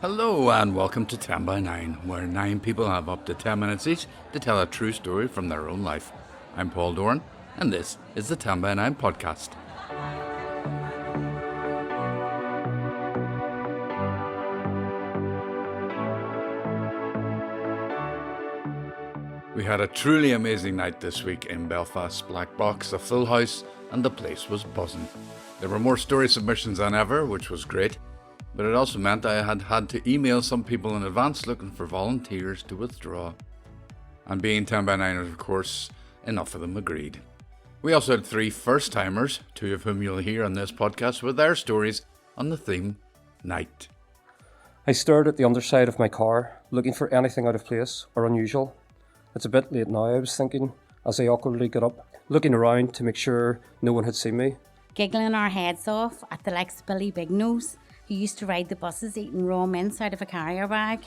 Hello and welcome to 10 by 9, where 9 people have up to 10 minutes each to tell a true story from their own life. I'm Paul Doran, and this is the 10 by 9 podcast. We had a truly amazing night this week in Belfast's Black Box, a full house, and the place was buzzing. There were more story submissions than ever, which was great. But it also meant I had to email some people in advance looking for volunteers to withdraw. And being 10 by 9ers, of course, enough of them agreed. We also had 3 first-timers, 2 of whom you'll hear on this podcast, with their stories on the theme, night. I stared at the underside of my car, looking for anything out of place or unusual. It's a bit late now, I was thinking, as I awkwardly got up, looking around to make sure no one had seen me. Giggling our heads off at the likes of Billy Big Nose, who used to ride the buses eating raw mince out of a carrier bag.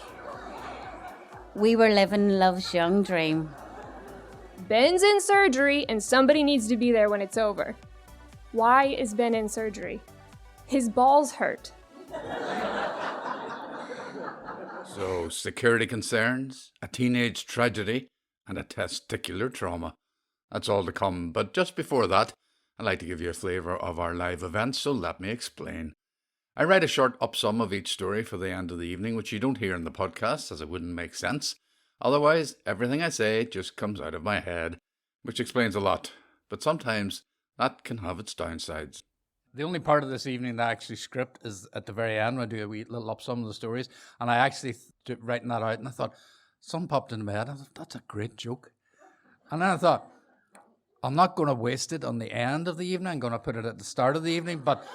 We were living love's young dream. Ben's in surgery and somebody needs to be there when it's over. Why is Ben in surgery? His balls hurt. So, security concerns, a teenage tragedy, and a testicular trauma. That's all to come, but just before that, I'd like to give you a flavour of our live events, so let me explain. I write a short up-sum of each story for the end of the evening, which you don't hear in the podcast, as it wouldn't make sense. Otherwise, everything I say just comes out of my head, which explains a lot, but sometimes that can have its downsides. The only part of this evening that I actually script is at the very end when I do a wee little up-sum of the stories, and I actually writing that out, and I thought, something popped into my head, I thought, that's a great joke. And then I thought, I'm not going to waste it on the end of the evening, I'm going to put it at the start of the evening, but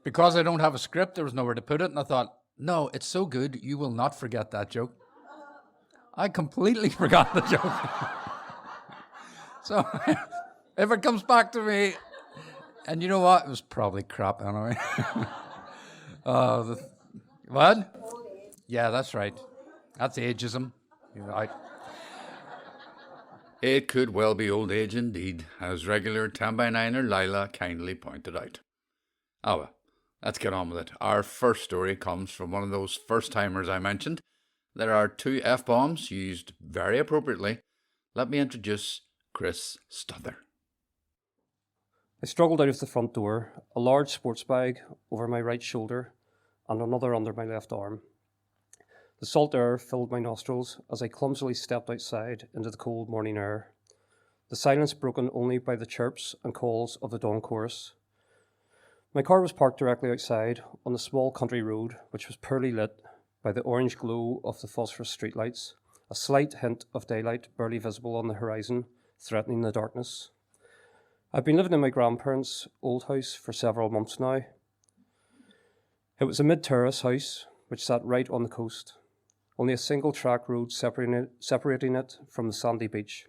because I don't have a script, there was nowhere to put it, and I thought, no, it's so good, you will not forget that joke. I completely forgot the joke. So, if it comes back to me, and you know what? It was probably crap anyway. What? Yeah, that's right. That's ageism. You're right. It could well be old age indeed, as regular 10 by 9er Lila kindly pointed out. Oh well. Let's get on with it. Our first story comes from one of those first-timers I mentioned. There are 2 F-bombs used very appropriately. Let me introduce Chris Stother. I struggled out of the front door, a large sports bag over my right shoulder and another under my left arm. The salt air filled my nostrils as I clumsily stepped outside into the cold morning air, the silence broken only by the chirps and calls of the dawn chorus. My car was parked directly outside on the small country road, which was poorly lit by the orange glow of the phosphorus streetlights, a slight hint of daylight barely visible on the horizon, threatening the darkness. I've been living in my grandparents' old house for several months now. It was a mid-terrace house, which sat right on the coast, only a single track road separating it from the sandy beach.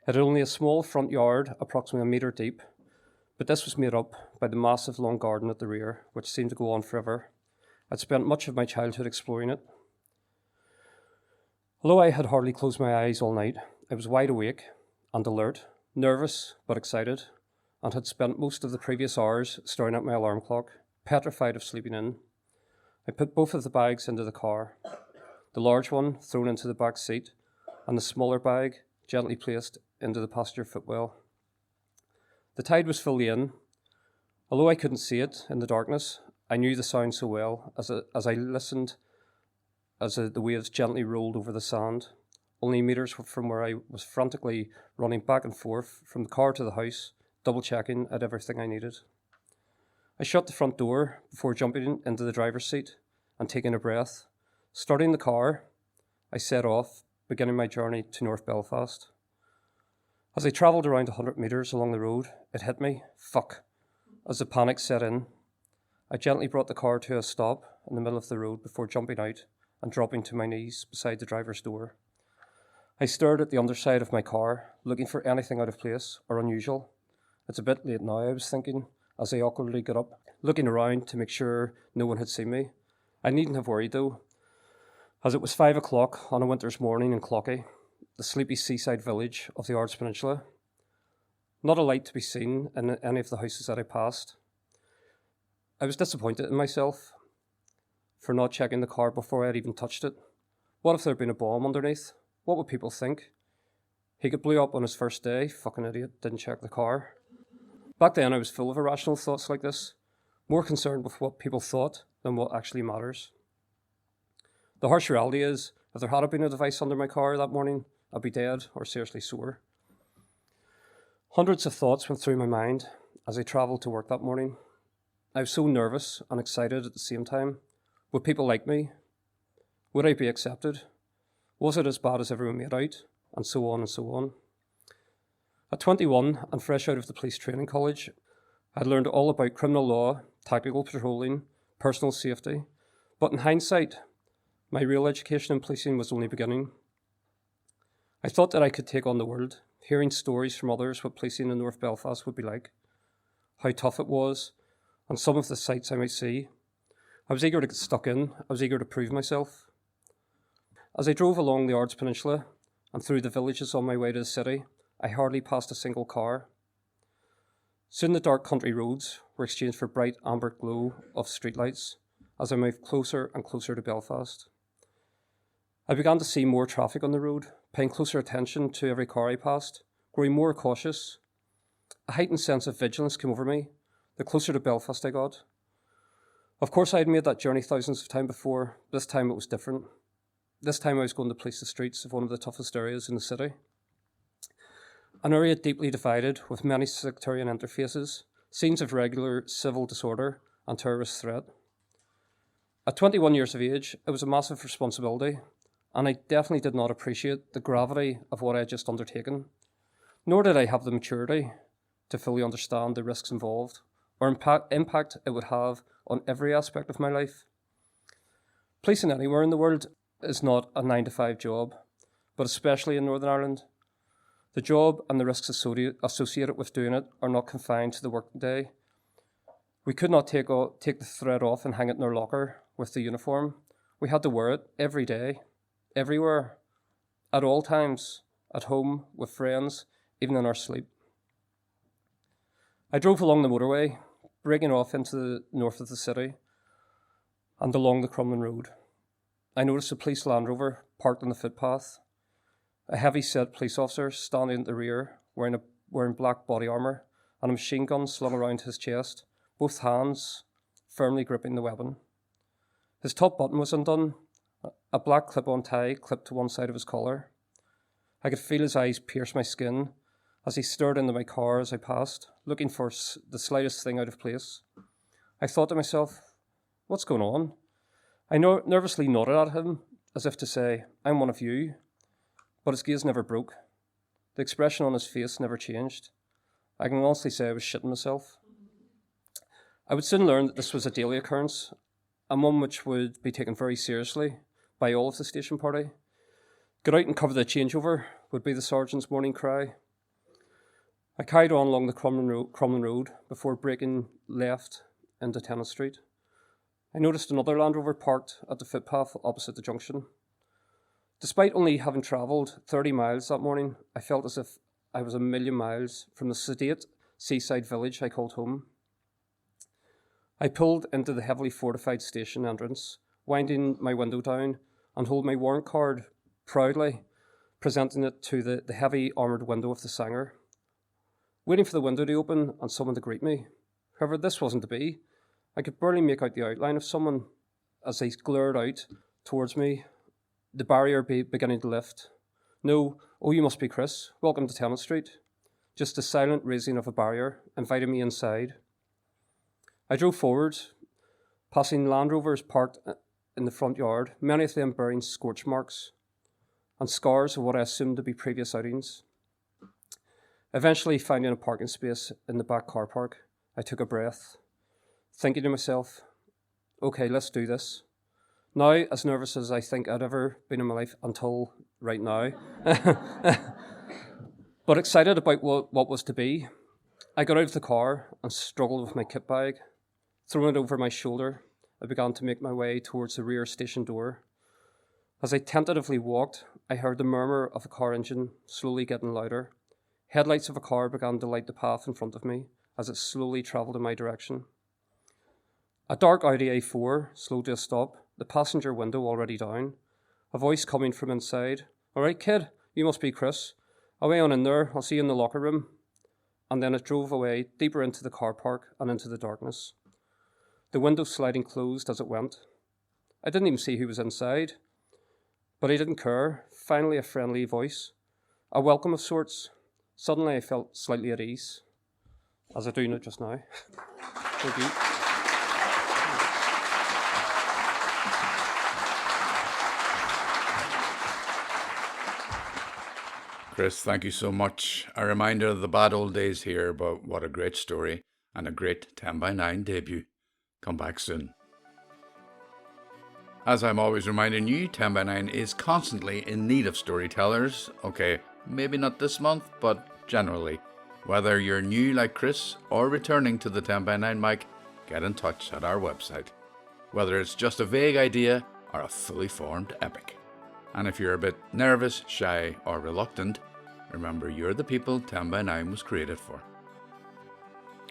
It had only a small front yard, approximately a metre deep, but this was made up by the massive long garden at the rear, which seemed to go on forever. I'd spent much of my childhood exploring it. Although I had hardly closed my eyes all night, I was wide awake and alert, nervous but excited, and had spent most of the previous hours staring at my alarm clock, petrified of sleeping in. I put both of the bags into the car, the large one thrown into the back seat, and the smaller bag gently placed into the passenger footwell. The tide was fully in. Although I couldn't see it in the darkness, I knew the sound so well as I listened as the waves gently rolled over the sand, only metres from where I was frantically running back and forth from the car to the house, double-checking at everything I needed. I shut the front door before jumping into the driver's seat and taking a breath. Starting the car, I set off, beginning my journey to North Belfast. As I travelled around 100 metres along the road, it hit me, fuck, as the panic set in. I gently brought the car to a stop in the middle of the road before jumping out and dropping to my knees beside the driver's door. I stared at the underside of my car, looking for anything out of place or unusual. It's a bit late now, I was thinking, as I awkwardly got up, looking around to make sure no one had seen me. I needn't have worried though, as it was 5 o'clock on a winter's morning in Clocky, the sleepy seaside village of the Ards Peninsula. Not a light to be seen in any of the houses that I passed. I was disappointed in myself. for not checking the car before I had even touched it. What if there had been a bomb underneath? What would people think? He got blew up on his first day, fucking idiot, didn't check the car. Back then I was full of irrational thoughts like this, more concerned with what people thought than what actually matters. The harsh reality is, if there had been a device under my car that morning, I'd be dead or seriously sore. Hundreds of thoughts went through my mind as I travelled to work that morning. I was so nervous and excited at the same time. Would people like me? Would I be accepted? Was it as bad as everyone made out? And so on and so on. At 21 and fresh out of the police training college, I'd learned all about criminal law, tactical patrolling, personal safety, but in hindsight, my real education in policing was only beginning. I thought that I could take on the world, hearing stories from others what policing in North Belfast would be like, how tough it was, and some of the sights I might see. I was eager to get stuck in, I was eager to prove myself. As I drove along the Ards Peninsula and through the villages on my way to the city, I hardly passed a single car. Soon the dark country roads were exchanged for bright amber glow of streetlights as I moved closer and closer to Belfast. I began to see more traffic on the road, paying closer attention to every car I passed, growing more cautious. A heightened sense of vigilance came over me the closer to Belfast I got. Of course, I had made that journey thousands of times before. This time it was different. This time I was going to police the streets of one of the toughest areas in the city. An area deeply divided with many sectarian interfaces, scenes of regular civil disorder and terrorist threat. At 21 years of age, it was a massive responsibility, and I definitely did not appreciate the gravity of what I had just undertaken, nor did I have the maturity to fully understand the risks involved or impact it would have on every aspect of my life. Policing anywhere in the world is not a 9-to-5 job, but especially in Northern Ireland. The job and the risks associated with doing it are not confined to the working day. We could not take the thread off and hang it in our locker with the uniform. We had to wear it every day, everywhere, at all times, at home, with friends, even in our sleep. I drove along the motorway, breaking off into the north of the city and along the Crumlin Road. I noticed a police Land Rover parked on the footpath. A heavy-set police officer standing at the rear, wearing black body armour and a machine gun slung around his chest, both hands firmly gripping the weapon. His top button was undone, a black clip-on tie clipped to one side of his collar. I could feel his eyes pierce my skin as he stared into my car as I passed, looking for the slightest thing out of place. I thought to myself, what's going on? I nervously nodded at him, as if to say, I'm one of you. But his gaze never broke. The expression on his face never changed. I can honestly say I was shitting myself. I would soon learn that this was a daily occurrence, and one which would be taken very seriously by all of the station party. Get out and cover the changeover would be the sergeant's morning cry. I carried on along the Crumlin Road before breaking left into Tennant Street. I noticed another Land Rover parked at the footpath opposite the junction. Despite only having travelled 30 miles that morning, I felt as if I was a million miles from the sedate seaside village I called home. I pulled into the heavily fortified station entrance, winding my window down and holding my warrant card proudly, presenting it to the heavy armoured window of the Sanger, waiting for the window to open and someone to greet me. However, this wasn't to be. I could barely make out the outline of someone as they glared out towards me, the barrier beginning to lift. No, oh, you must be Chris. Welcome to Tennant Street. Just a silent raising of a barrier, inviting me inside. I drove forward, passing Land Rovers parked in the front yard, many of them bearing scorch marks and scars of what I assumed to be previous outings. Eventually finding a parking space in the back car park, I took a breath, thinking to myself, okay, let's do this. Now, as nervous as I think I'd ever been in my life until right now, but excited about what was to be, I got out of the car and struggled with my kit bag. Throwing it over my shoulder, I began to make my way towards the rear station door. As I tentatively walked, I heard the murmur of a car engine slowly getting louder. Headlights of a car began to light the path in front of me as it slowly travelled in my direction. A dark Audi A4 slowed to a stop, the passenger window already down, a voice coming from inside. "All right, kid, you must be Chris. Away on in there, I'll see you in the locker room." And then it drove away, deeper into the car park and into the darkness. The window sliding closed as it went. I didn't even see who was inside, but I didn't care. Finally, a friendly voice, a welcome of sorts. Suddenly, I felt slightly at ease, as I do just now. Thank you. Chris, thank you so much. A reminder of the bad old days here, but what a great story and a great 10x9 debut. Come back soon. As I'm always reminding you, 10x9 is constantly in need of storytellers. Okay, maybe not this month, but generally. Whether you're new like Chris or returning to the 10x9 mic, get in touch at our website. Whether it's just a vague idea or a fully formed epic. And if you're a bit nervous, shy or reluctant, remember you're the people 10x9 was created for.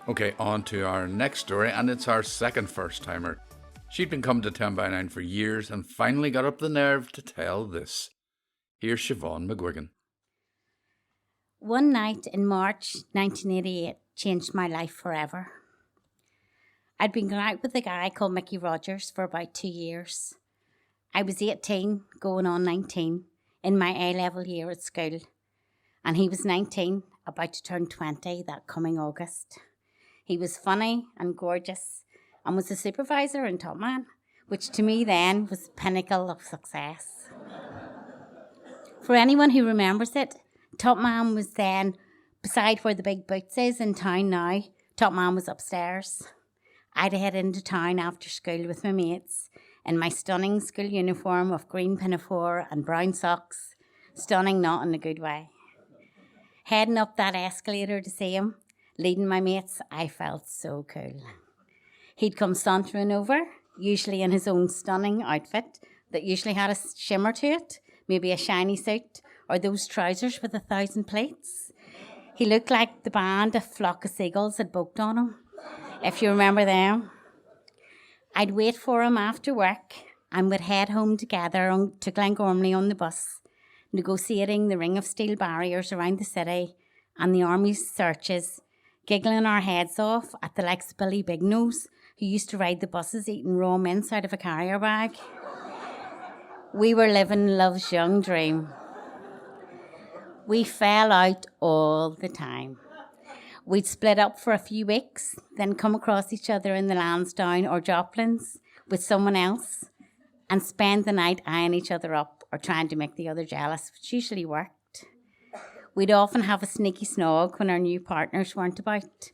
Okay, on to our next story, and it's our second first-timer. She'd been coming to 10x9 for years and finally got up the nerve to tell this. Here's Siobhan McGuigan. One night in March 1988 changed my life forever. I'd been going out with a guy called Mickey Rogers for about 2 years. I was 18, going on 19, in my A-level year at school. And he was 19, about to turn 20 that coming August. He was funny and gorgeous and was a supervisor in Top Man, which to me then was the pinnacle of success. For anyone who remembers it, Top Man was then beside where the big Boots is in town now. Top Man was upstairs. I'd head into town after school with my mates in my stunning school uniform of green pinafore and brown socks. Stunning not in a good way. Heading up that escalator to see him, leading my mates, I felt so cool. He'd come sauntering over, usually in his own stunning outfit that usually had a shimmer to it, maybe a shiny suit, or those trousers with 1,000 pleats. He looked like the band a flock of seagulls had booked on him, if you remember them. I'd wait for him after work and we'd head home together to Glengormley on the bus, negotiating the ring of steel barriers around the city and the army's searches, giggling our heads off at the likes of Billy Bignose, who used to ride the buses eating raw mince out of a carrier bag. We were living love's young dream. We fell out all the time. We'd split up for a few weeks, then come across each other in the Lansdowne or Joplin's with someone else and spend the night eyeing each other up or trying to make the other jealous, which usually worked. We'd often have a sneaky snog when our new partners weren't about,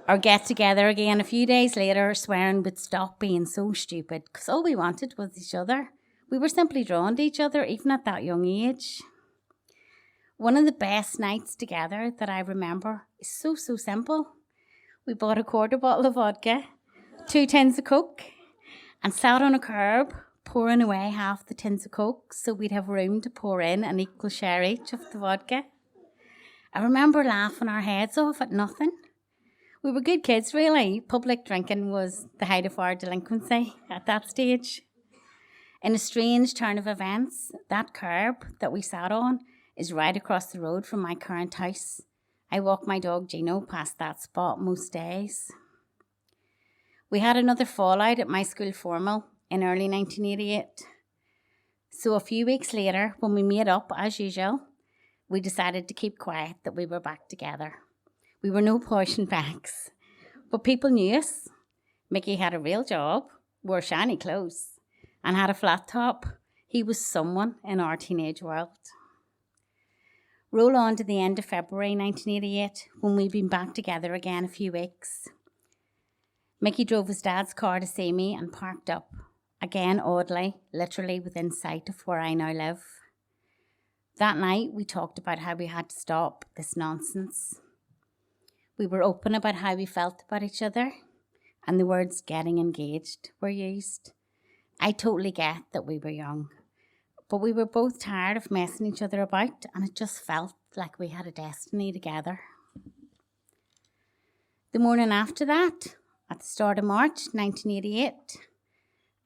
or get together again a few days later swearing we'd stop being so stupid because all we wanted was each other. We were simply drawn to each other even at that young age. One of the best nights together that I remember is so simple. We bought a quarter bottle of vodka, 2 tins of Coke, and sat on a curb pouring away half the tins of Coke so we'd have room to pour in an equal share each of the vodka. I remember laughing our heads off at nothing. We were good kids, really. Public drinking was the height of our delinquency at that stage. In a strange turn of events, that curb that we sat on is right across the road from my current house. I walk my dog Gino past that spot most days. We had another fallout at my school formal in early 1988. So a few weeks later, when we made up as usual, we decided to keep quiet that we were back together. We were no posh and backs, but people knew us. Mickey had a real job, wore shiny clothes, and had a flat top. He was someone in our teenage world. Roll on to the end of February 1988, when we'd been back together again a few weeks. Mickey drove his dad's car to see me and parked up, again oddly, literally within sight of where I now live. That night, we talked about how we had to stop this nonsense. We were open about how we felt about each other, and the words getting engaged were used. I totally get that we were young, but we were both tired of messing each other about, and it just felt like we had a destiny together. The morning after that, at the start of March 1988,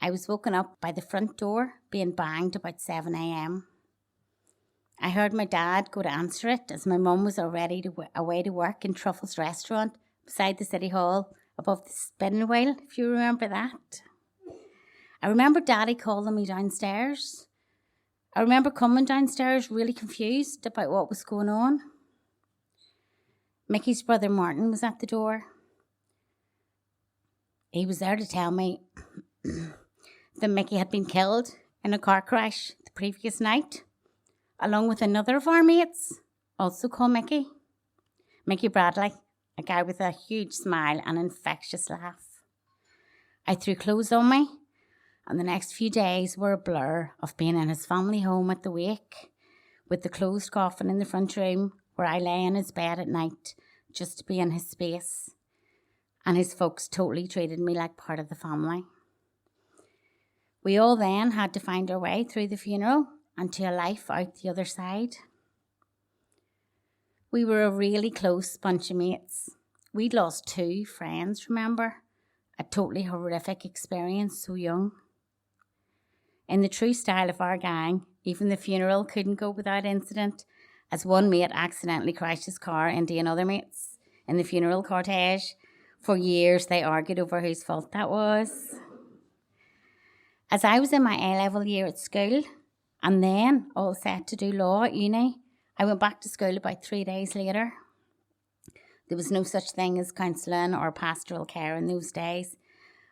I was woken up by the front door being banged about 7 a.m. I heard my dad go to answer it as my mum was already away to work in Truffle's restaurant beside the City Hall above the spinning wheel, if you remember that. I remember Daddy calling me downstairs. I remember coming downstairs really confused about what was going on. Mickey's brother Martin was at the door. He was there to tell me that Mickey had been killed in a car crash the previous night, along with another of our mates, also called Mickey. Mickey Bradley, a guy with a huge smile and infectious laugh. I threw clothes on me, and the next few days were a blur of being in his family home at the wake, with the closed coffin in the front room where I lay in his bed at night just to be in his space. And his folks totally treated me like part of the family. We all then had to find our way through the funeral and to a life out the other side. We were a really close bunch of mates. We'd lost 2 friends, remember? A totally horrific experience so young. In the true style of our gang, even the funeral couldn't go without incident, as one mate accidentally crashed his car into another mate's in the funeral cortege. For years they argued over whose fault that was. As I was in my A-level year at school, and then all set to do law at uni, I went back to school about 3 days later. There was no such thing as counselling or pastoral care in those days.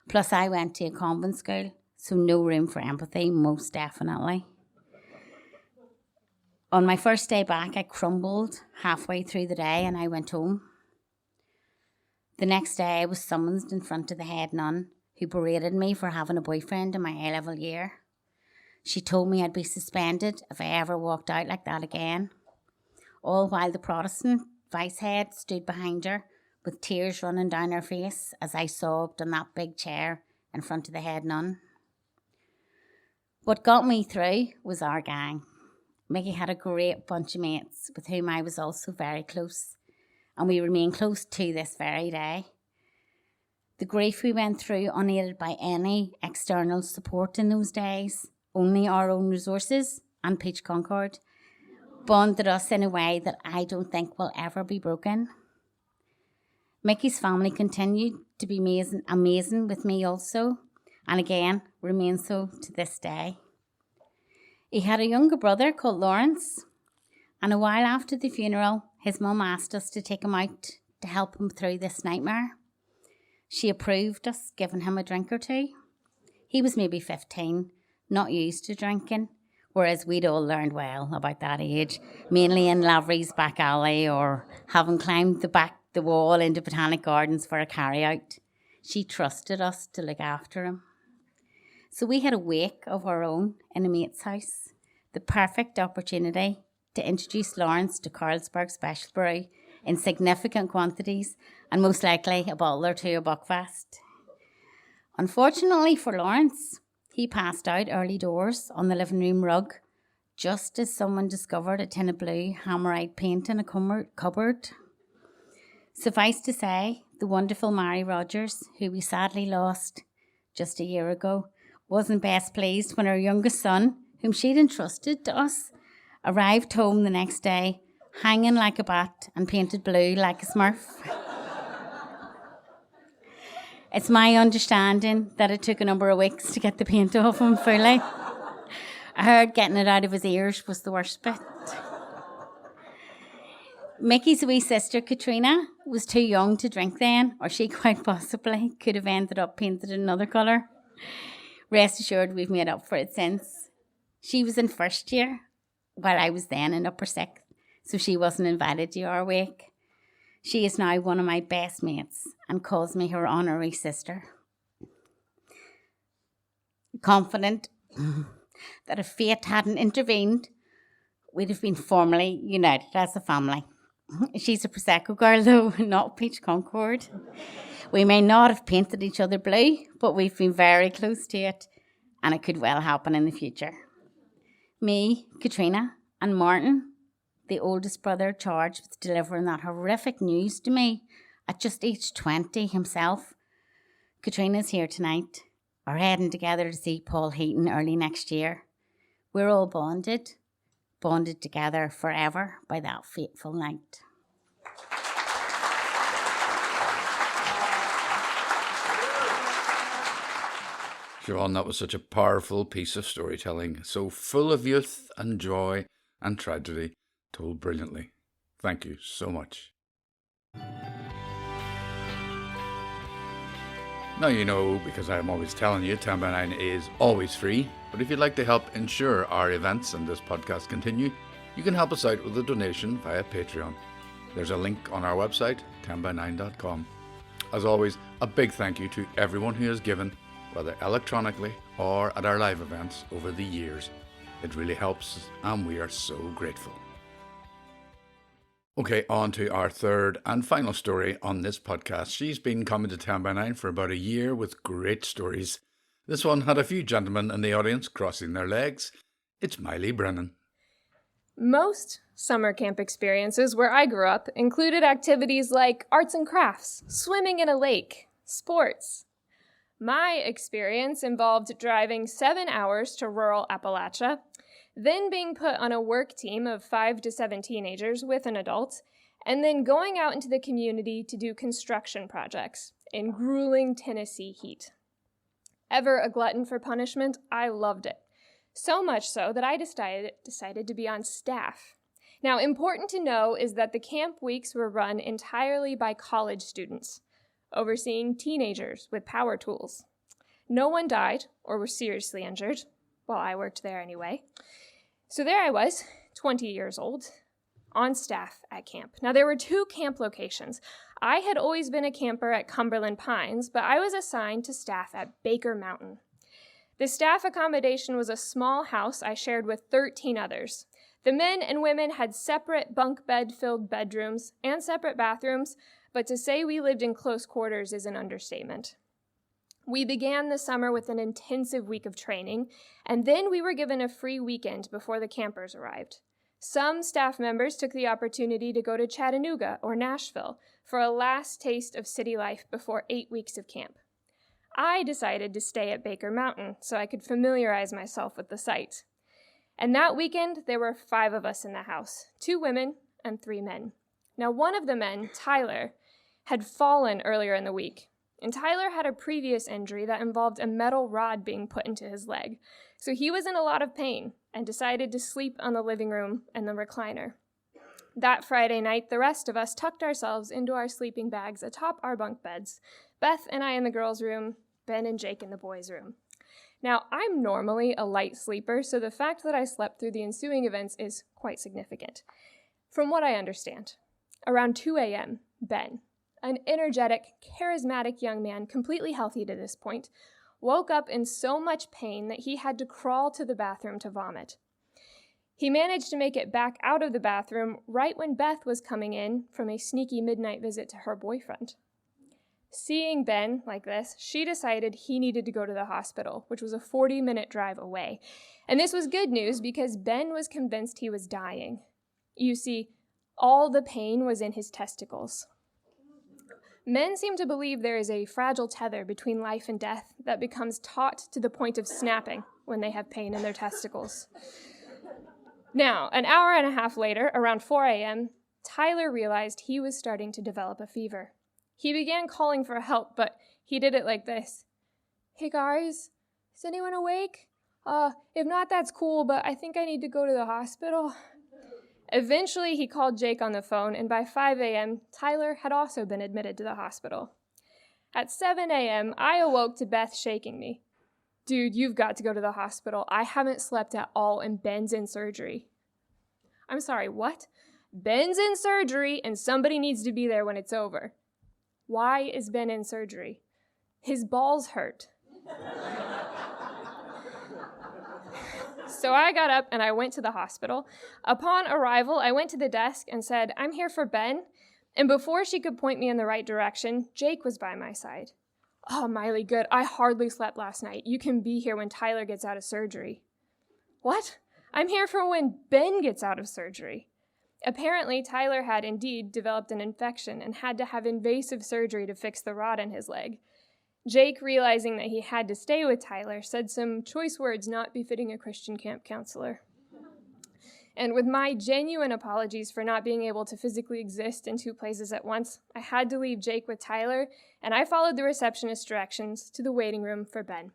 Plus I went to a convent school, so no room for empathy, most definitely. On my first day back, I crumbled halfway through the day and I went home. The next day, I was summoned in front of the head nun, who berated me for having a boyfriend in my A-level year. She told me I'd be suspended if I ever walked out like that again, all while the Protestant vice head stood behind her with tears running down her face as I sobbed on that big chair in front of the head nun. What got me through was our gang. Mickey had a great bunch of mates with whom I was also very close, and we remain close to this very day. The grief we went through unaided by any external support in those days, only our own resources and Peach Concord, bonded us in a way that I don't think will ever be broken. Mickey's family continued to be amazing with me also, and again, remains so to this day. He had a younger brother called Lawrence, and a while after the funeral, his mum asked us to take him out to help him through this nightmare. She approved us giving him a drink or 2. He was maybe 15, not used to drinking, whereas we'd all learned well about that age, mainly in Lavery's back alley or having climbed the wall into Botanic Gardens for a carry-out. She trusted us to look after him. So we had a wake of our own in a mate's house, the perfect opportunity to introduce Lawrence to Carlsberg Special Brew in significant quantities and most likely a bottle or 2 of Buckfast. Unfortunately for Lawrence, he passed out early doors on the living room rug just as someone discovered a tin of blue hammerite paint in a cupboard. Suffice to say, the wonderful Mary Rogers, who we sadly lost just a year ago, wasn't best pleased when her youngest son, whom she'd entrusted to us, arrived home the next day, hanging like a bat and painted blue like a smurf. It's my understanding that it took a number of weeks to get the paint off him fully. I heard getting it out of his ears was the worst bit. Mickey's wee sister, Katrina, was too young to drink then, or she quite possibly could have ended up painted another colour. Rest assured, we've made up for it since. She was in first year, while I was then in upper 6th, so she wasn't invited to our wake. She is now one of my best mates and calls me her honorary sister. Confident that if fate hadn't intervened, we'd have been formally united as a family. She's a Prosecco girl though, not Peach Concord. We may not have painted each other blue, but we've been very close to it, and it could well happen in the future. Me, Katrina, and Martin, the oldest brother charged with delivering that horrific news to me at just age 20 himself. Katrina's here tonight, are heading together to see Paul Heaton early next year. We're all bonded together forever by that fateful night. Siobhan, that was such a powerful piece of storytelling, so full of youth and joy and tragedy, told brilliantly. Thank you so much. Now you know, because I'm always telling you, 10 by 9 is always free, but if you'd like to help ensure our events and this podcast continue, you can help us out with a donation via Patreon. There's a link on our website, 10by9.com. As always, a big thank you to everyone who has given, whether electronically or at our live events over the years. It really helps, and we are so grateful. Okay, on to our third and final story on this podcast. She's been coming to 10 by 9 for about a year with great stories. This one had a few gentlemen in the audience crossing their legs. It's Mylie Brennan. Most summer camp experiences where I grew up included activities like arts and crafts, swimming in a lake, sports. My experience involved driving 7 hours to rural Appalachia, then being put on a work team of 5 to 7 teenagers with an adult, and then going out into the community to do construction projects in grueling Tennessee heat. Ever a glutton for punishment, I loved it. So much so that I decided to be on staff. Now, important to know is that the camp weeks were run entirely by college students, overseeing teenagers with power tools. No one died or was seriously injured. Well, I worked there anyway. So there I was, 20 years old, on staff at camp. Now, there were 2 camp locations. I had always been a camper at Cumberland Pines, but I was assigned to staff at Baker Mountain. The staff accommodation was a small house I shared with 13 others. The men and women had separate bunk bed-filled bedrooms and separate bathrooms, but to say we lived in close quarters is an understatement. We began the summer with an intensive week of training, and then we were given a free weekend before the campers arrived. Some staff members took the opportunity to go to Chattanooga or Nashville for a last taste of city life before 8 weeks of camp. I decided to stay at Baker Mountain so I could familiarize myself with the site. And that weekend, there were 5 of us in the house, 2 women and 3 men. Now, one of the men, Tyler, had fallen earlier in the week. And Tyler had a previous injury that involved a metal rod being put into his leg. So he was in a lot of pain and decided to sleep on the living room and the recliner. That Friday night, the rest of us tucked ourselves into our sleeping bags atop our bunk beds. Beth and I in the girls' room, Ben and Jake in the boys' room. Now, I'm normally a light sleeper, so the fact that I slept through the ensuing events is quite significant. From what I understand, around 2 a.m., Ben, an energetic, charismatic young man, completely healthy to this point, woke up in so much pain that he had to crawl to the bathroom to vomit. He managed to make it back out of the bathroom right when Beth was coming in from a sneaky midnight visit to her boyfriend. Seeing Ben like this, she decided he needed to go to the hospital, which was a 40-minute drive away. And this was good news because Ben was convinced he was dying. You see, all the pain was in his testicles. Men seem to believe there is a fragile tether between life and death that becomes taut to the point of snapping when they have pain in their testicles. Now, an hour and a half later, around 4 a.m., Tyler realized he was starting to develop a fever. He began calling for help, but he did it like this. "Hey guys, is anyone awake? If not, that's cool, but I think I need to go to the hospital." Eventually, he called Jake on the phone, and by 5 a.m., Tyler had also been admitted to the hospital. At 7 a.m., I awoke to Beth shaking me. "Dude, you've got to go to the hospital. I haven't slept at all, and Ben's in surgery." "I'm sorry, what?" "Ben's in surgery, and somebody needs to be there when it's over." "Why is Ben in surgery?" "His balls hurt." So I got up and I went to the hospital. Upon arrival, I went to the desk and said, "I'm here for Ben." And before she could point me in the right direction, Jake was by my side. "Oh, Mylie, good. I hardly slept last night. You can be here when Tyler gets out of surgery." "What?" "I'm here for when Ben gets out of surgery." Apparently, Tyler had indeed developed an infection and had to have invasive surgery to fix the rod in his leg. Jake, realizing that he had to stay with Tyler, said some choice words not befitting a Christian camp counselor. And with my genuine apologies for not being able to physically exist in two places at once, I had to leave Jake with Tyler, and I followed the receptionist's directions to the waiting room for Ben.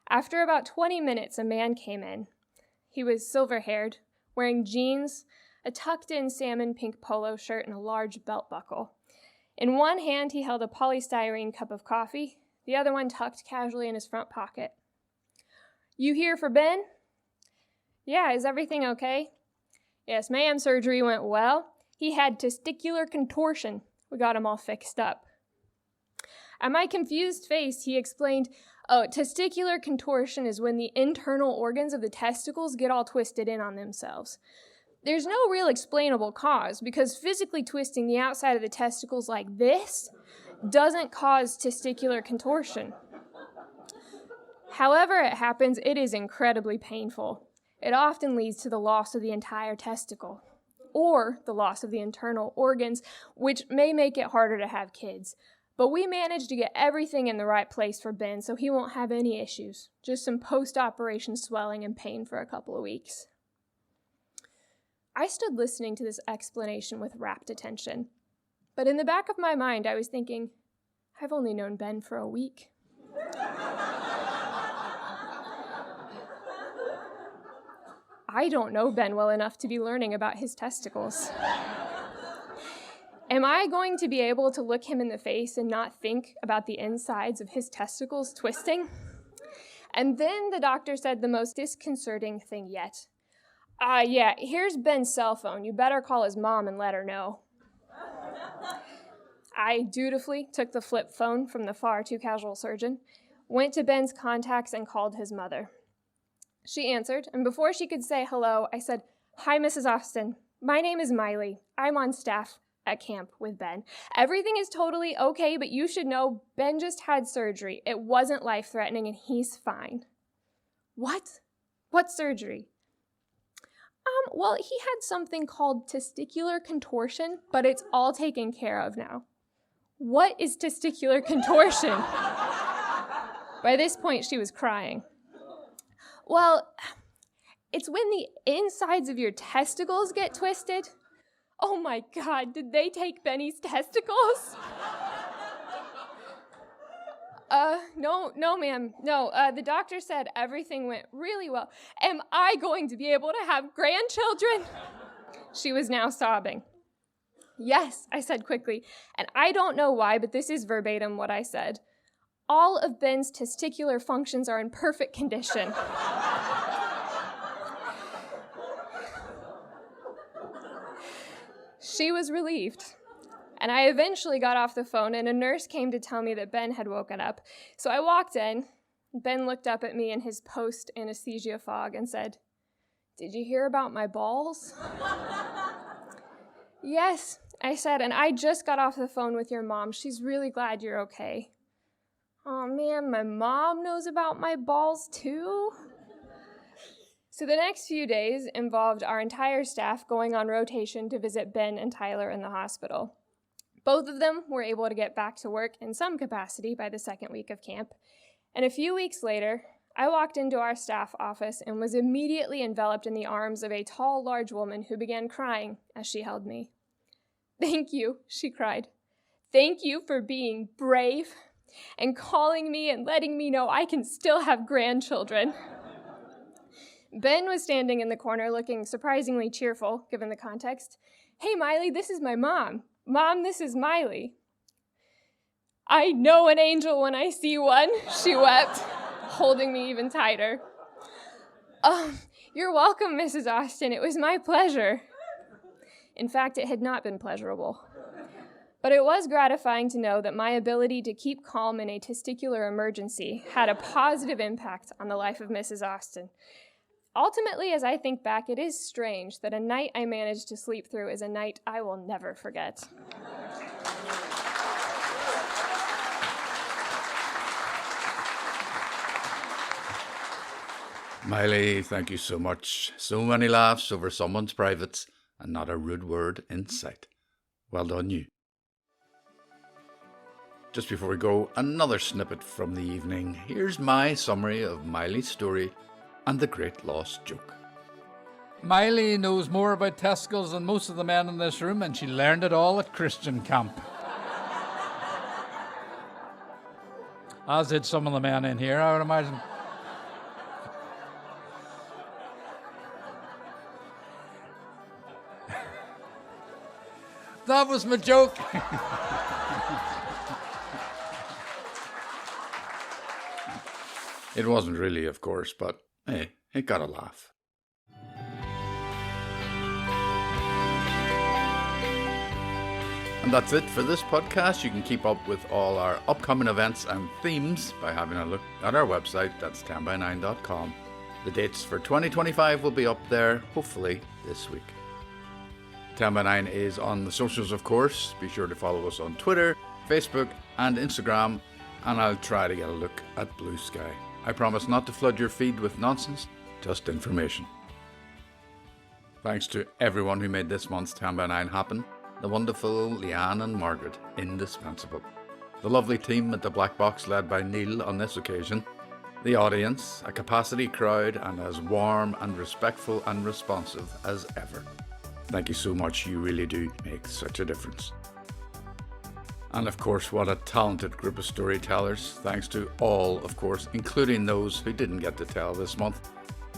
After about 20 minutes, a man came in. He was silver-haired, wearing jeans, a tucked-in salmon pink polo shirt, and a large belt buckle. In one hand, he held a polystyrene cup of coffee, the other one tucked casually in his front pocket. "You here for Ben?" "Yeah, is everything okay?" "Yes, ma'am, surgery went well. He had testicular contortion. We got him all fixed up." At my confused face, he explained, "Oh, testicular contortion is when the internal organs of the testicles get all twisted in on themselves. There's no real explainable cause, because physically twisting the outside of the testicles like this doesn't cause testicular contortion. However it happens, it is incredibly painful. It often leads to the loss of the entire testicle, or the loss of the internal organs, which may make it harder to have kids. But we managed to get everything in the right place for Ben, so he won't have any issues, just some post-operation swelling and pain for a couple of weeks." I stood listening to this explanation with rapt attention. But in the back of my mind, I was thinking, I've only known Ben for a week. I don't know Ben well enough to be learning about his testicles. Am I going to be able to look him in the face and not think about the insides of his testicles twisting? And then the doctor said the most disconcerting thing yet. Yeah, here's Ben's cell phone. You better call his mom and let her know." I dutifully took the flip phone from the far too casual surgeon, went to Ben's contacts, and called his mother. She answered, and before she could say hello, I said, "Hi, Mrs. Austin. My name is Mylie. I'm on staff at camp with Ben. Everything is totally okay, but you should know Ben just had surgery. It wasn't life-threatening, and he's fine." "What? What surgery?" Well, he had something called testicular contortion, but it's all taken care of now." "What is testicular contortion?" By this point, she was crying. "Well, it's when the insides of your testicles get twisted." Oh my God, did they take Benny's testicles? No, ma'am. No, the doctor said everything went really well. Am I going to be able to have grandchildren? She was now sobbing. "Yes," I said quickly, and I don't know why, but this is verbatim what I said. "All of Ben's testicular functions are in perfect condition." She was relieved. And I eventually got off the phone, and a nurse came to tell me that Ben had woken up. So I walked in. Ben looked up at me in his post-anesthesia fog and said, "Did you hear about my balls?" "Yes," I said, "and I just got off the phone with your mom. She's really glad you're okay." "Oh man, my mom knows about my balls too?" So the next few days involved our entire staff going on rotation to visit Ben and Tyler in the hospital. Both of them were able to get back to work in some capacity by the second week of camp. And a few weeks later, I walked into our staff office and was immediately enveloped in the arms of a tall, large woman who began crying as she held me. "Thank you," she cried. "Thank you for being brave and calling me and letting me know I can still have grandchildren." Ben was standing in the corner looking surprisingly cheerful, given the context. "Hey, Mylie, this is my mom. Mom, this is Mylie." "I know an angel when I see one," she wept, holding me even tighter. "Oh, you're welcome, Mrs. Austin. It was my pleasure." In fact, it had not been pleasurable. But it was gratifying to know that my ability to keep calm in a testicular emergency had a positive impact on the life of Mrs. Austin. Ultimately, as I think back, it is strange that a night I managed to sleep through is a night I will never forget. Mylie, thank you so much. So many laughs over someone's privates and not a rude word in sight. Well done, you. Just before we go, another snippet from the evening. Here's my summary of Mylie's story and the great lost joke. Mylie knows more about testicles than most of the men in this room, and she learned it all at Christian camp. As did some of the men in here, I would imagine. That was my joke. It wasn't really, of course, but hey, it got a laugh. And that's it for this podcast. You can keep up with all our upcoming events and themes by having a look at our website. That's 10by9.com. The dates for 2025 will be up there, hopefully, this week. 10by9 is on the socials, of course. Be sure to follow us on Twitter, Facebook, and Instagram, and I'll try to get a look at Blue Sky. I promise not to flood your feed with nonsense, just information. Thanks to everyone who made this month's 10by9 happen. The wonderful Leanne and Margaret, indispensable. The lovely team at the Black Box led by Neil on this occasion. The audience, a capacity crowd, and as warm and respectful and responsive as ever. Thank you so much, you really do make such a difference. And of course, what a talented group of storytellers. Thanks to all, of course, including those who didn't get to tell this month.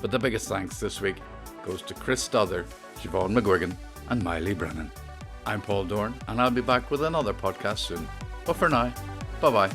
But the biggest thanks this week goes to Chris Stother, Siobhan McGuigan, and Mylie Brennan. I'm Paul Dorn, and I'll be back with another podcast soon. But for now, bye-bye.